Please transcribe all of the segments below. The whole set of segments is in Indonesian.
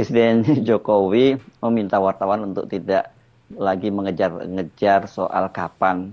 Presiden Jokowi meminta wartawan untuk tidak lagi mengejar-ngejar soal kapan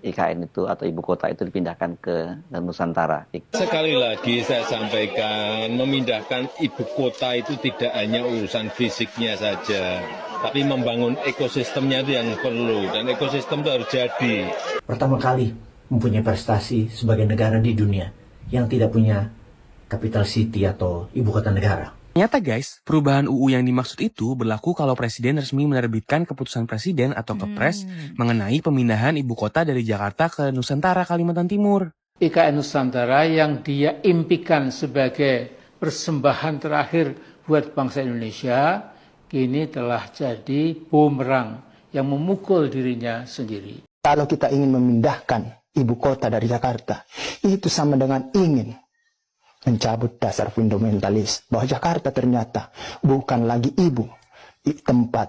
IKN itu atau ibu kota itu dipindahkan ke Nusantara. Sekali lagi saya sampaikan, memindahkan ibu kota itu tidak hanya urusan fisiknya saja, tapi membangun ekosistemnya itu yang perlu, dan ekosistem itu harus jadi. Pertama kali mempunyai prestasi sebagai negara di dunia yang tidak punya capital city atau ibu kota negara. Ternyata guys, perubahan UU yang dimaksud itu berlaku kalau Presiden resmi menerbitkan keputusan Presiden atau Kepres mengenai pemindahan ibu kota dari Jakarta ke Nusantara, Kalimantan Timur. IKN Nusantara yang dia impikan sebagai persembahan terakhir buat bangsa Indonesia, kini telah jadi bumerang yang memukul dirinya sendiri. Kalau kita ingin memindahkan ibu kota dari Jakarta, itu sama dengan ingin mencabut dasar fundamentalis bahwa Jakarta ternyata bukan lagi ibu tempat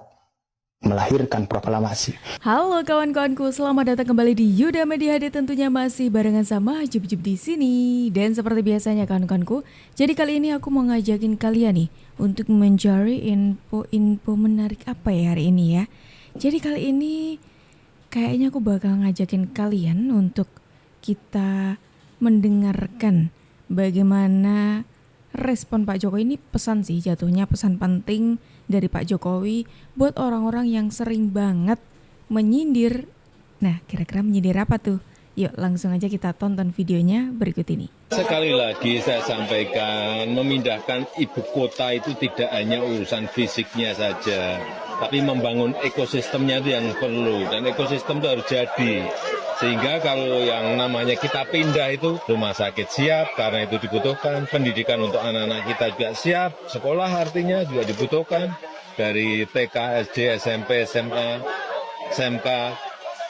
melahirkan proklamasi. Halo kawan-kawanku, selamat datang kembali di Yuda Media HD, tentunya masih barengan sama Jub-Jub di sini. Dan seperti biasanya kawan-kawanku, jadi kali ini aku mau ngajakin kalian nih untuk mencari info menarik apa ya hari ini ya. Jadi kali ini kayaknya aku bakal ngajakin kalian untuk kita mendengarkan bagaimana respon Pak Jokowi. Ini pesan sih jatuhnya, pesan penting dari Pak Jokowi buat orang-orang yang sering banget menyindir. Nah, kira-kira menyindir apa tuh? Yuk langsung aja kita tonton videonya berikut ini. Sekali lagi saya sampaikan, memindahkan ibu kota itu tidak hanya urusan fisiknya saja, tapi membangun ekosistemnya itu yang perlu, dan ekosistem itu harus jadi. Sehingga kalau yang namanya kita pindah itu, rumah sakit siap karena itu dibutuhkan, pendidikan untuk anak-anak kita juga siap, sekolah artinya juga dibutuhkan, dari TK, SD, SMP, SMA, SMK,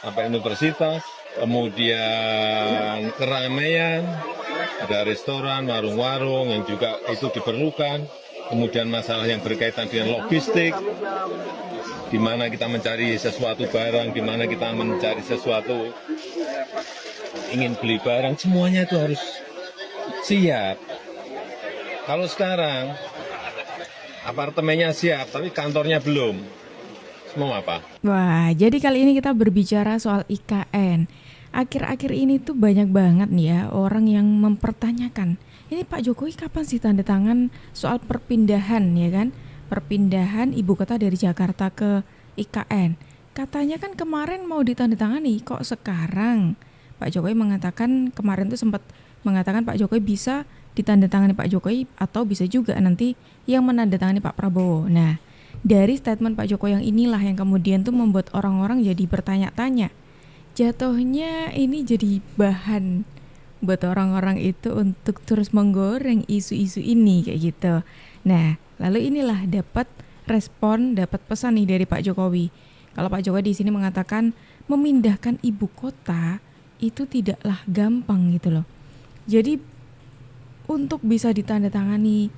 sampai universitas, kemudian keramaian, ada restoran, warung-warung yang juga itu diperlukan, kemudian masalah yang berkaitan dengan logistik, di mana kita mencari sesuatu barang, di mana kita mencari sesuatu, ingin beli barang, semuanya itu harus siap. Kalau sekarang apartemennya siap, tapi kantornya belum, mau apa? Wah, jadi kali ini kita berbicara soal IKN. Akhir-akhir ini tuh banyak banget nih ya orang yang mempertanyakan, ini Pak Jokowi kapan sih tanda tangan soal perpindahan ya kan? Perpindahan ibu kota dari Jakarta ke IKN. Katanya kan kemarin mau ditandatangani, kok sekarang? Pak Jokowi mengatakan, kemarin tuh sempat mengatakan Pak Jokowi bisa ditandatangani Pak Jokowi atau bisa juga nanti yang menandatangani Pak Prabowo. Nah, dari statement Pak Jokowi yang inilah yang kemudian tuh membuat orang-orang jadi bertanya-tanya. Jatuhnya ini jadi bahan buat orang-orang itu untuk terus menggoreng isu-isu ini kayak gitu. Nah, lalu inilah dapat respon, dapat pesan nih dari Pak Jokowi. Kalau Pak Jokowi di sini mengatakan memindahkan ibu kota itu tidaklah gampang gitu loh. Jadi untuk bisa ditandatangani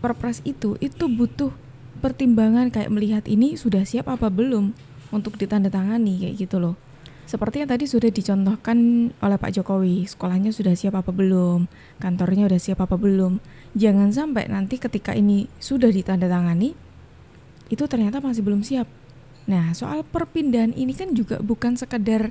Perpres itu butuh pertimbangan kayak melihat ini sudah siap apa belum untuk ditandatangani kayak gitu loh. Seperti yang tadi sudah dicontohkan oleh Pak Jokowi, sekolahnya sudah siap apa belum, kantornya sudah siap apa belum. Jangan sampai nanti ketika ini sudah ditandatangani, itu ternyata masih belum siap. Nah, soal perpindahan ini kan juga bukan sekedar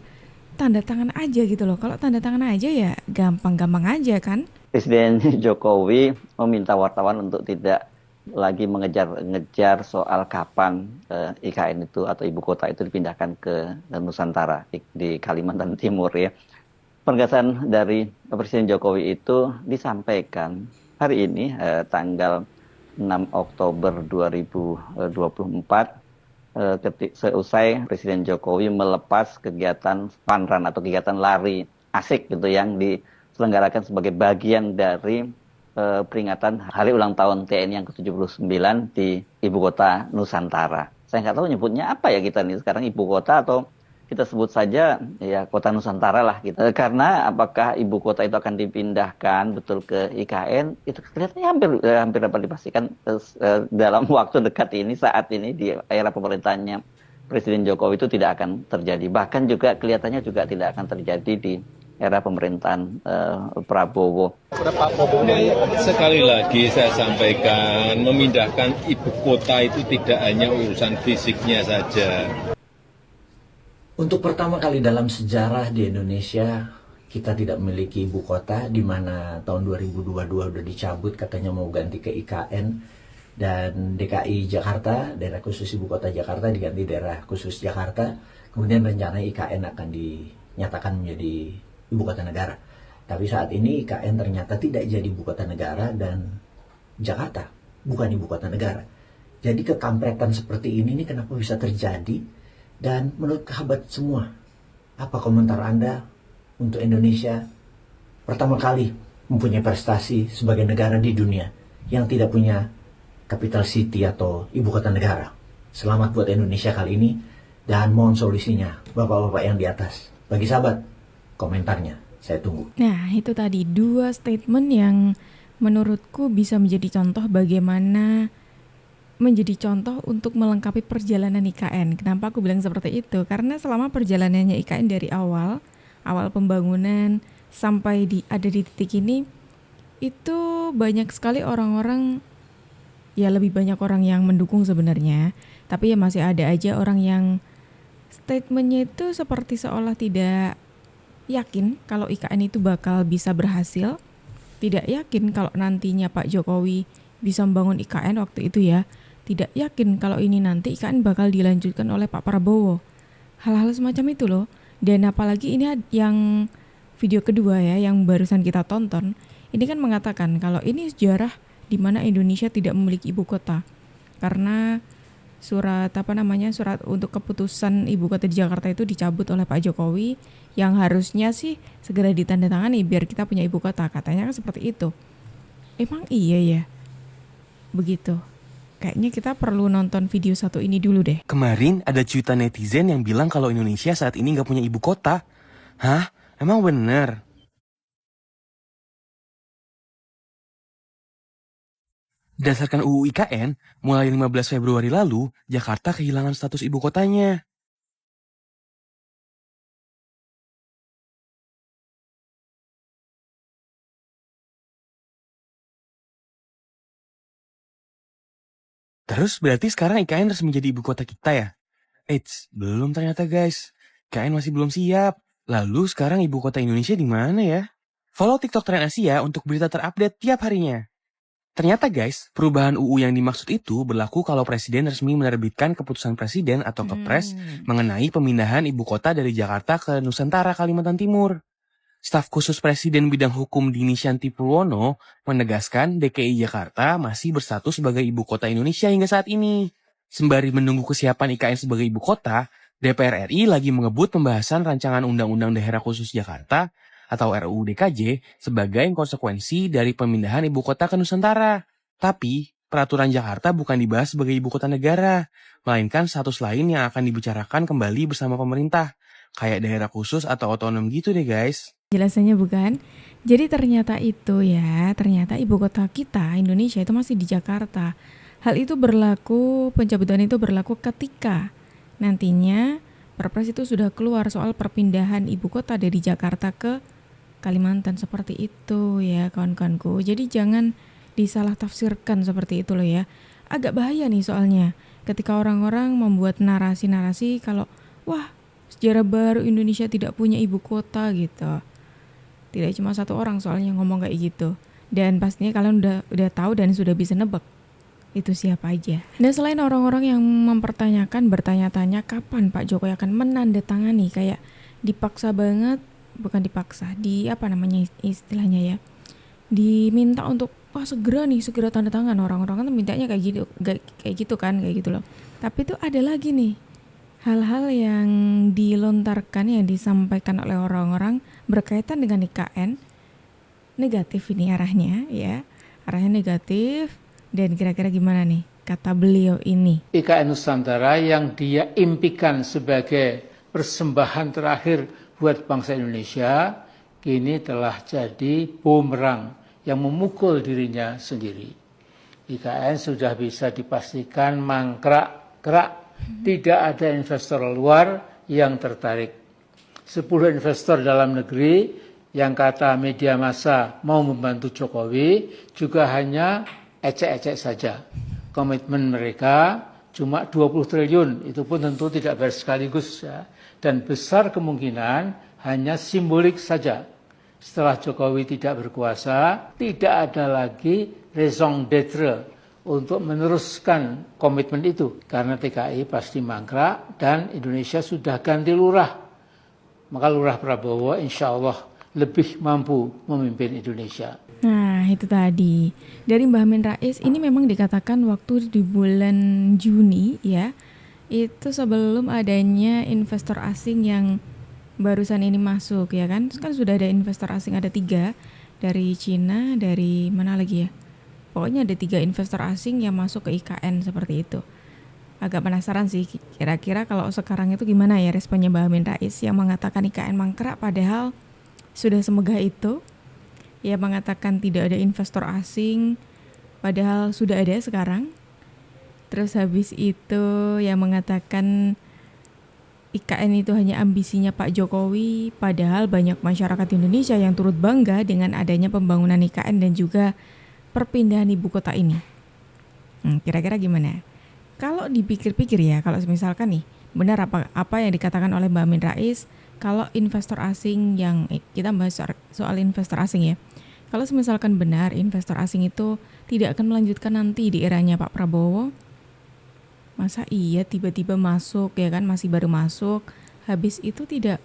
tanda tangan aja gitu loh. Kalau tanda tangan aja ya gampang-gampang aja kan. Presiden Jokowi meminta wartawan untuk tidak lagi mengejar-ngejar soal kapan IKN itu atau ibu kota itu dipindahkan ke Nusantara di Kalimantan Timur ya. Penegasan dari Presiden Jokowi itu disampaikan hari ini tanggal 6 Oktober 2024 seusai Presiden Jokowi melepas kegiatan fun run atau kegiatan lari asik gitu yang diselenggarakan sebagai bagian dari peringatan hari ulang tahun TNI yang ke-79 di ibu kota Nusantara. Saya nggak tahu nyebutnya apa ya kita nih sekarang, ibu kota atau kita sebut saja ya kota Nusantara lah gitu. Karena apakah ibu kota itu akan dipindahkan betul ke IKN, itu kelihatannya hampir dapat dipastikan dalam waktu dekat ini, saat ini di era pemerintahannya Presiden Jokowi itu tidak akan terjadi. Bahkan juga kelihatannya juga tidak akan terjadi di era pemerintahan Prabowo. Sekali lagi saya sampaikan, memindahkan ibu kota itu tidak hanya urusan fisiknya saja. Untuk pertama kali dalam sejarah di Indonesia, kita tidak memiliki ibu kota, di mana tahun 2022 udah dicabut, katanya mau ganti ke IKN, dan DKI Jakarta, daerah khusus ibu kota Jakarta, diganti daerah khusus Jakarta. Kemudian rencana IKN akan dinyatakan menjadi ibu kota negara. Tapi saat ini IKN ternyata tidak jadi ibu kota negara dan Jakarta bukan ibu kota negara. Jadi kekampretan seperti ini kenapa bisa terjadi? Dan menurut sahabat semua, apa komentar Anda untuk Indonesia pertama kali mempunyai prestasi sebagai negara di dunia yang tidak punya capital city atau ibu kota negara? Selamat buat Indonesia kali ini, dan mohon solusinya bapak-bapak yang di atas. Bagi sahabat, komentarnya saya tunggu. Nah, itu tadi 2 statement yang menurutku bisa menjadi contoh bagaimana menjadi contoh untuk melengkapi perjalanan IKN. Kenapa aku bilang seperti itu? Karena selama perjalanannya IKN dari awal pembangunan sampai ada di titik ini, itu banyak sekali orang-orang, ya lebih banyak orang yang mendukung sebenarnya, tapi ya masih ada aja orang yang statementnya itu seperti seolah tidak yakin kalau IKN itu bakal bisa berhasil, tidak yakin kalau nantinya Pak Jokowi bisa membangun IKN waktu itu ya, tidak yakin kalau ini nanti IKN bakal dilanjutkan oleh Pak Prabowo. Hal-hal semacam itu loh. Dan apalagi ini yang video kedua ya, yang barusan kita tonton, ini kan mengatakan kalau ini sejarah di mana Indonesia tidak memiliki ibu kota. Karena surat untuk keputusan ibu kota di Jakarta itu dicabut oleh Pak Jokowi, yang harusnya sih segera ditandatangani biar kita punya ibu kota, katanya kan seperti itu. Emang iya ya begitu? Kayaknya kita perlu nonton video satu ini dulu deh. Kemarin ada cuitan netizen yang bilang kalau Indonesia saat ini nggak punya ibu kota. Hah? Emang bener? Berdasarkan UU IKN, mulai 15 Februari lalu, Jakarta kehilangan status ibu kotanya. Terus berarti sekarang IKN resmi menjadi ibu kota kita ya? Eits, belum ternyata guys. IKN masih belum siap. Lalu sekarang ibu kota Indonesia di mana ya? Follow TikTok Tren Asia untuk berita terupdate tiap harinya. Ternyata guys, perubahan UU yang dimaksud itu berlaku kalau Presiden resmi menerbitkan keputusan Presiden atau Kepres mengenai pemindahan ibu kota dari Jakarta ke Nusantara, Kalimantan Timur. Staf khusus Presiden bidang hukum Dini Shanti Purwono menegaskan DKI Jakarta masih berstatus sebagai ibu kota Indonesia hingga saat ini. Sembari menunggu kesiapan IKN sebagai ibu kota, DPR RI lagi mengebut pembahasan rancangan Undang-Undang Daerah Khusus Jakarta atau RUU DKJ sebagai konsekuensi dari pemindahan ibu kota ke Nusantara. Tapi, peraturan Jakarta bukan dibahas sebagai ibu kota negara, melainkan status lain yang akan dibicarakan kembali bersama pemerintah, kayak daerah khusus atau otonom gitu deh guys. Jelasannya bukan? Jadi ternyata ibu kota kita, Indonesia itu masih di Jakarta. Hal itu berlaku, pencabutan itu berlaku ketika nantinya Perpres itu sudah keluar soal perpindahan ibu kota dari Jakarta ke Kalimantan, seperti itu ya kawan-kawanku. Jadi jangan disalah tafsirkan seperti itu loh ya. Agak bahaya nih soalnya ketika orang-orang membuat narasi-narasi kalau wah, sejarah baru Indonesia tidak punya ibu kota gitu. Tidak cuma satu orang soalnya ngomong kayak gitu. Dan pastinya kalian udah tahu dan sudah bisa nebak itu siapa aja. Dan selain orang-orang yang bertanya-tanya kapan Pak Jokowi akan menandatangani, kayak dipaksa banget, bukan dipaksa, istilahnya ya, diminta untuk wah segera tanda tangan. Orang-orang kan mintanya kayak gitu loh. Tapi itu ada lagi nih hal-hal yang dilontarkan, yang disampaikan oleh orang-orang berkaitan dengan IKN negatif ini arahnya negatif. Dan kira-kira gimana nih kata beliau ini? IKN Nusantara yang dia impikan sebagai persembahan terakhir buat bangsa Indonesia, kini telah jadi bumerang yang memukul dirinya sendiri. IKN sudah bisa dipastikan mangkrak, tidak ada investor luar yang tertarik. 10 investor dalam negeri Yang kata media massa mau membantu Jokowi juga hanya ecek-ecek saja. Komitmen mereka cuma 20 triliun, itu pun tentu tidak bersekaligus ya. Dan besar kemungkinan hanya simbolik saja. Setelah Jokowi tidak berkuasa, tidak ada lagi raison d'être untuk meneruskan komitmen itu. Karena TKI pasti mangkrak dan Indonesia sudah ganti lurah. Maka lurah Prabowo insya Allah lebih mampu memimpin Indonesia. Nah, itu tadi. Dari Mbah Amin Rais ini memang dikatakan waktu di bulan Juni ya, itu sebelum adanya investor asing yang barusan ini masuk ya kan. Kan sudah ada investor asing, ada 3 dari Cina, dari mana lagi ya. Pokoknya ada 3 investor asing yang masuk ke IKN seperti itu. Agak penasaran sih kira-kira kalau sekarang itu gimana ya responnya Mbah Amin Rais yang mengatakan IKN mangkrak padahal sudah semegah itu. Ia mengatakan tidak ada investor asing padahal sudah ada sekarang. Terus habis itu yang mengatakan IKN itu hanya ambisinya Pak Jokowi, padahal banyak masyarakat Indonesia yang turut bangga dengan adanya pembangunan IKN dan juga perpindahan ibu kota ini. Kira-kira gimana? Kalau dipikir-pikir ya, kalau misalkan nih benar apa yang dikatakan oleh Mbak Amin Rais, kalau investor asing yang kita bahas soal investor asing ya. Kalau misalkan benar investor asing itu tidak akan melanjutkan nanti di eranya Pak Prabowo, masa iya tiba-tiba masuk ya kan, masih baru masuk, habis itu tidak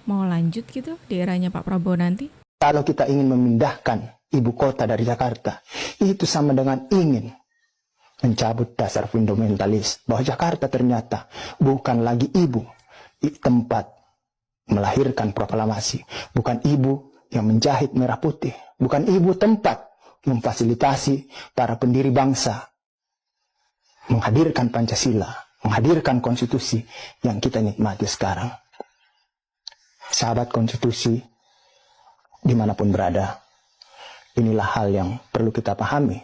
mau lanjut gitu di eranya Pak Prabowo nanti? Kalau kita ingin memindahkan ibu kota dari Jakarta, itu sama dengan ingin mencabut dasar fundamentalis bahwa Jakarta ternyata bukan lagi ibu tempat melahirkan proklamasi, bukan ibu yang menjahit merah putih, bukan ibu tempat memfasilitasi para pendiri bangsa menghadirkan Pancasila, menghadirkan konstitusi yang kita nikmati sekarang. Sahabat konstitusi, dimanapun berada, inilah hal yang perlu kita pahami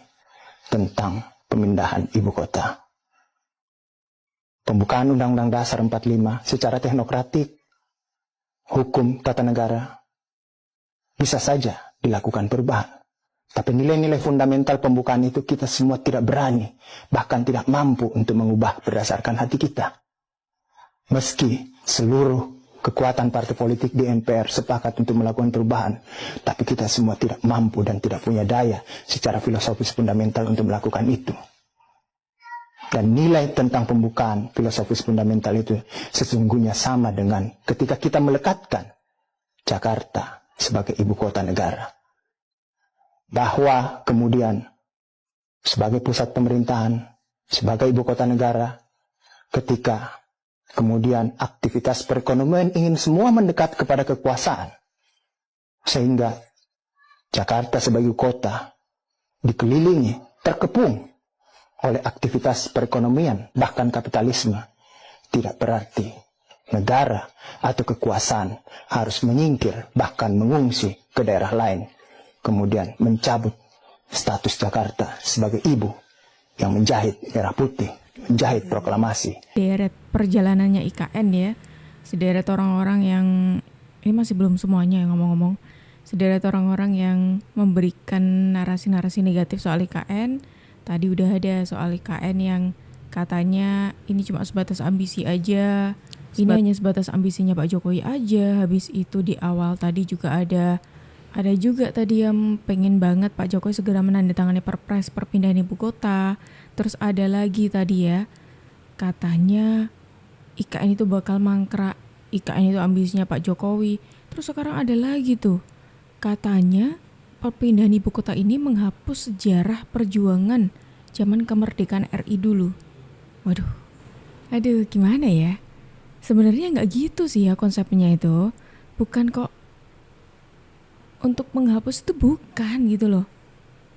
tentang pemindahan ibu kota. Pembukaan Undang-Undang Dasar 45 secara teknokratik, hukum tata negara, bisa saja dilakukan perubahan. Tapi nilai-nilai fundamental pembukaan itu kita semua tidak berani, bahkan tidak mampu untuk mengubah berdasarkan hati kita. Meski seluruh kekuatan partai politik di MPR sepakat untuk melakukan perubahan, tapi kita semua tidak mampu dan tidak punya daya secara filosofis fundamental untuk melakukan itu. Dan nilai tentang pembukaan filosofis fundamental itu sesungguhnya sama dengan ketika kita melekatkan Jakarta sebagai ibu kota negara. Bahwa kemudian sebagai pusat pemerintahan, sebagai ibu kota negara, ketika kemudian aktivitas perekonomian ingin semua mendekat kepada kekuasaan, sehingga Jakarta sebagai kota dikelilingi, terkepung oleh aktivitas perekonomian, bahkan kapitalisme, tidak berarti negara atau kekuasaan harus menyingkir, bahkan mengungsi ke daerah lain, kemudian mencabut status Jakarta sebagai ibu yang menjahit merah putih, menjahit proklamasi. Sederet perjalanannya IKN ya, sederet orang-orang yang, ini masih belum semuanya yang ngomong-ngomong, sederet orang-orang yang memberikan narasi-narasi negatif soal IKN. Tadi udah ada soal IKN yang katanya ini cuma sebatas ambisi aja, ini hanya sebatas ambisinya Pak Jokowi aja. Habis itu di awal tadi juga ada juga tadi yang pengen banget Pak Jokowi segera menandatangani perpres perpindahan ibu kota. Terus ada lagi tadi ya, katanya IKN itu bakal mangkrak, IKN itu ambisinya Pak Jokowi. Terus sekarang ada lagi tuh, katanya perpindahan ibu kota ini menghapus sejarah perjuangan zaman kemerdekaan RI dulu. Waduh, aduh gimana ya? Sebenarnya nggak gitu sih ya konsepnya itu. Bukan kok untuk menghapus itu, bukan gitu loh.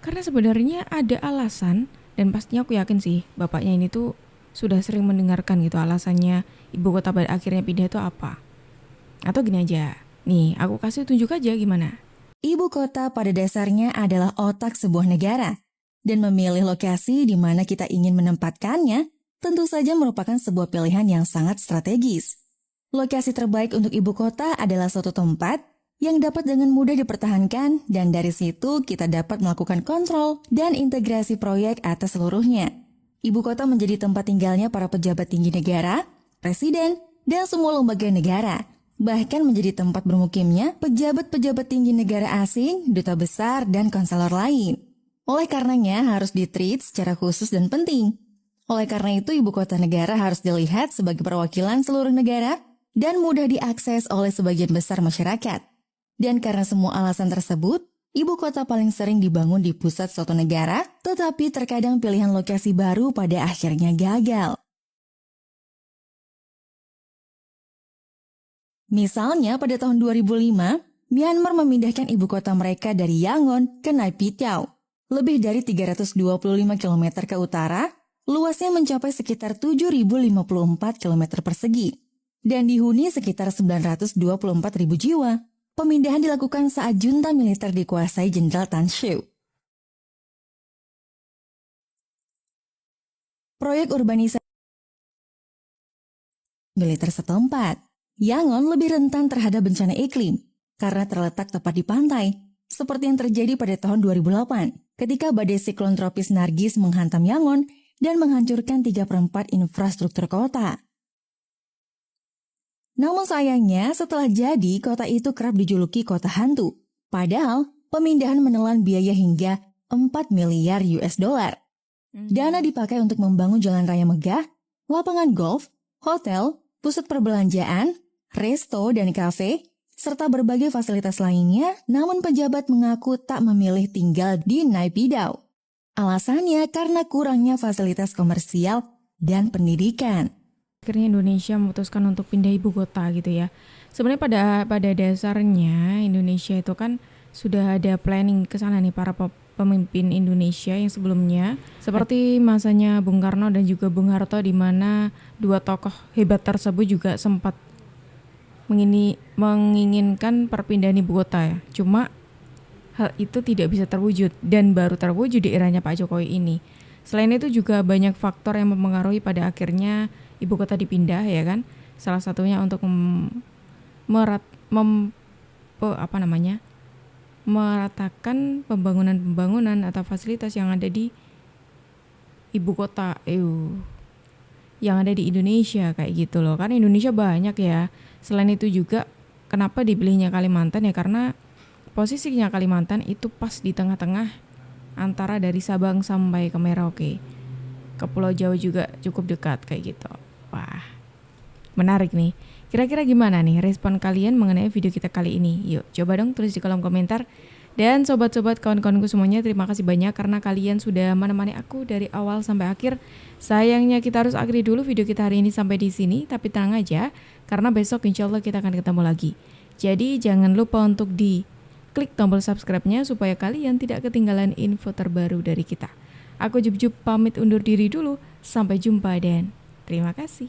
Karena sebenarnya ada alasan, dan pastinya aku yakin sih bapaknya ini tuh sudah sering mendengarkan gitu alasannya ibu kota pada akhirnya pindah itu apa. Atau gini aja, nih aku kasih tunjuk aja gimana. Ibu kota pada dasarnya adalah otak sebuah negara, dan memilih lokasi di mana kita ingin menempatkannya tentu saja merupakan sebuah pilihan yang sangat strategis. Lokasi terbaik untuk ibu kota adalah suatu tempat yang dapat dengan mudah dipertahankan, dan dari situ kita dapat melakukan kontrol dan integrasi proyek atas seluruhnya. Ibu kota menjadi tempat tinggalnya para pejabat tinggi negara, presiden, dan semua lembaga negara. Bahkan menjadi tempat bermukimnya pejabat-pejabat tinggi negara asing, duta besar, dan konselor lain. Oleh karenanya harus di-treat secara khusus dan penting. Oleh karena itu ibu kota negara harus dilihat sebagai perwakilan seluruh negara dan mudah diakses oleh sebagian besar masyarakat. Dan karena semua alasan tersebut, ibu kota paling sering dibangun di pusat suatu negara, tetapi terkadang pilihan lokasi baru pada akhirnya gagal. Misalnya pada tahun 2005, Myanmar memindahkan ibu kota mereka dari Yangon ke Naypyidaw. Lebih dari 325 km ke utara, luasnya mencapai sekitar 7.054 km persegi, dan dihuni sekitar 924.000 jiwa. Pemindahan dilakukan saat junta militer dikuasai Jenderal Tan Siew. Proyek urbanisasi militer setempat. Yangon lebih rentan terhadap bencana iklim karena terletak tepat di pantai, seperti yang terjadi pada tahun 2008 ketika badai siklon tropis Nargis menghantam Yangon dan menghancurkan 3/4 infrastruktur kota. Namun sayangnya setelah jadi, kota itu kerap dijuluki kota hantu. Padahal pemindahan menelan biaya hingga 4 miliar US dollar. Dana dipakai untuk membangun jalan raya megah, lapangan golf, hotel, pusat perbelanjaan, resto dan kafe, serta berbagai fasilitas lainnya, namun pejabat mengaku tak memilih tinggal di Naypyidaw. Alasannya karena kurangnya fasilitas komersial dan pendidikan. Akhirnya Indonesia memutuskan untuk pindah ibu kota gitu ya. Sebenarnya pada dasarnya Indonesia itu kan sudah ada planning ke sana nih para pemimpin Indonesia yang sebelumnya, seperti masanya Bung Karno dan juga Bung Harto, di mana dua tokoh hebat tersebut juga sempat menginginkan perpindahan ibu kota ya. Cuma hal itu tidak bisa terwujud dan baru terwujud di eranya Pak Jokowi ini. Selain itu juga banyak faktor yang mempengaruhi pada akhirnya ibu kota dipindah ya kan. Salah satunya untuk meratakan pembangunan atau fasilitas yang ada di ibu kota yang ada di Indonesia kayak gitu loh. Kan Indonesia banyak ya. Selain itu juga kenapa dipilihnya Kalimantan ya, karena posisinya Kalimantan itu pas di tengah-tengah antara dari Sabang sampai ke Merauke. Ke Pulau Jawa juga cukup dekat kayak gitu. Wah, menarik nih. Kira-kira gimana nih respon kalian mengenai video kita kali ini? Yuk, coba dong tulis di kolom komentar. Dan sobat-sobat kawan-kawanku semuanya, terima kasih banyak karena kalian sudah menemani aku dari awal sampai akhir. Sayangnya kita harus akhiri dulu video kita hari ini sampai di sini, tapi tenang aja karena besok insya Allah kita akan ketemu lagi. Jadi jangan lupa untuk klik tombol subscribe-nya supaya kalian tidak ketinggalan info terbaru dari kita. Aku Jup pamit undur diri dulu. Sampai jumpa dan terima kasih.